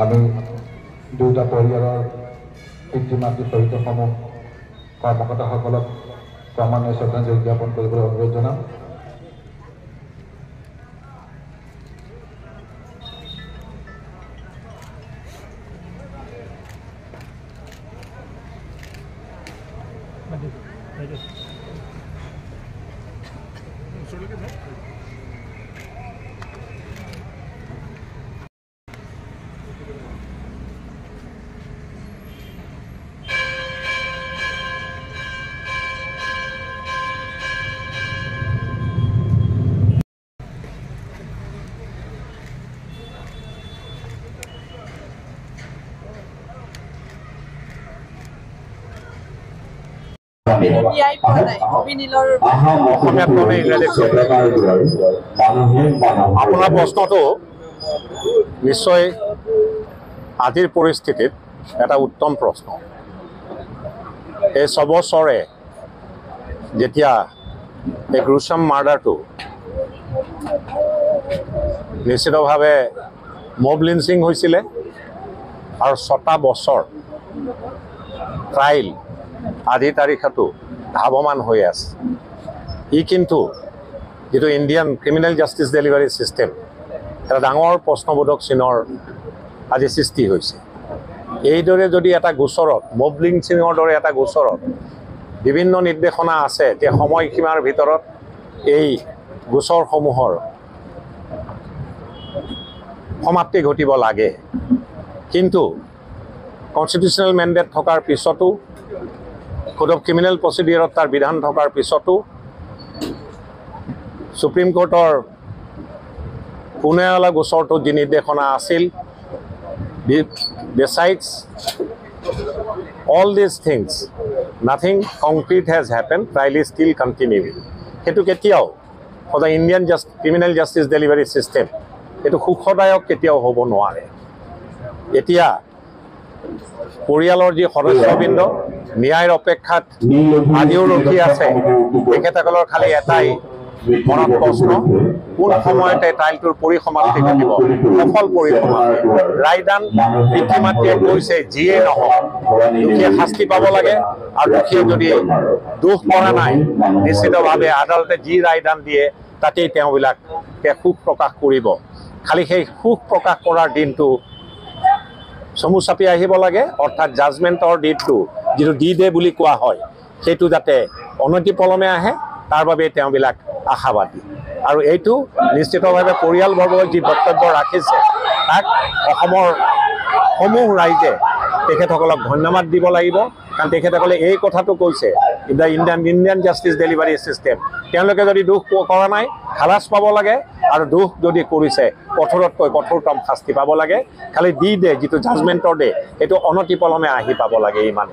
আমি দুয়োটা পৰিয়ালৰ পিতৃ মাতৃ সহিতসমূহ কৰ্মকৰ্তাসকলক ক্ৰমান্বয়ে শ্ৰদ্ধাঞ্জলি জ্ঞাপন কৰিবলৈ অনুৰোধ জনাম। আপোনাৰ প্ৰশ্নটো নিশ্চয় আজিৰ পৰিস্থিতিত এটা উত্তম প্ৰশ্ন। এই 6 বছৰে যেতিয়া এই গ্ৰুছাম মাৰ্ডাৰটো নিশ্চিতভাৱে মব লিঞ্চিং হৈছিলে আৰু 6টা বছৰ ট্ৰায়েল আজিৰ তাৰিখতো ধাৱমান হৈ আছে। ই কিন্তু যেটো Indian criminal justice delivery system এটা ডাঙৰ প্ৰশ্নবোধক চিনৰ আজি সৃষ্টি হৈছে। এইদৰে যদি এটা গোচৰত মব লিঞ্চিঙৰ দৰে এটা গোচৰত বিভিন্ন নিৰ্দেশনা আছে যে সময়সীমাৰ ভিতৰত এই গোচৰসমূহৰ সমাপ্তি ঘটিব লাগে, কিন্তু কনষ্টিটিউচনেল মেণ্ডেট থকাৰ পিছতো কোড অফ ক্ৰিমিনেল প্ৰচিডিউৰত তাৰ বিধান থকাৰ পিছতো সুপ্ৰিম কোৰ্টৰ পুনেৱালা গোচৰটোত যি নিৰ্দেশনা আছিল, besides all these things, nothing concrete has happened. Trial is still continuing. সেইটো কেতিয়াও for the Indian criminal justice delivery system এটো সুখদায়ক কেতিয়াও হ'ব নোৱাৰে। এতিয়া পৰিয়ালৰ যি সদস্যবৃন্দ ন্যায়ৰ অপেক্ষাত আজিও ৰখি আছে, তেখেতসকলৰ খালি এটাই মনত প্ৰশ্ন, কোন সময়তে ট্ৰায়েলটোৰ পৰিসমাপ্তি ঘটিব, সফল পৰিসমাপ্তি। ৰায়দান পিতৃ মাতৃয়ে কৈছে যিয়ে নহওক দুখীয়ে শাস্তি পাব লাগে, আৰু দুখীয়ে যদি দোষ কৰা নাই নিশ্চিতভাৱে আদালতে যি ৰায়দান দিয়ে তাতেই তেওঁবিলাকে সুখ প্ৰকাশ কৰিব। খালি সেই সুখ প্ৰকাশ কৰাৰ দিনটো চমু চাপি আহিব লাগে, অৰ্থাৎ জাজমেণ্টৰ ডেটটো যিটো ডি ডে বুলি কোৱা হয় সেইটো যাতে অনতিপলমে আহে, তাৰ বাবে তেওঁবিলাক আশাবাদী। আৰু এইটো নিশ্চিতভাৱে পৰিয়ালবৰ্গই যি বক্তব্য ৰাখিছে তাক অসমৰ সমূহ ৰাইজে তেখেতসকলক ধন্যবাদ দিব লাগিব, কাৰণ তেখেতসকলে এই কথাটো কৈছে the Indian justice delivery system, তেওঁলোকে যদি দোষ কৰা নাই খালাচ পাব লাগে, আৰু দোষ যদি কৰিছে কঠোৰতকৈ কঠোৰতম শাস্তি পাব লাগে। খালি ডি ডে যিটো জাজমেণ্টৰ ডে সেইটো অনতিপলমে আহি পাব লাগে ইমান।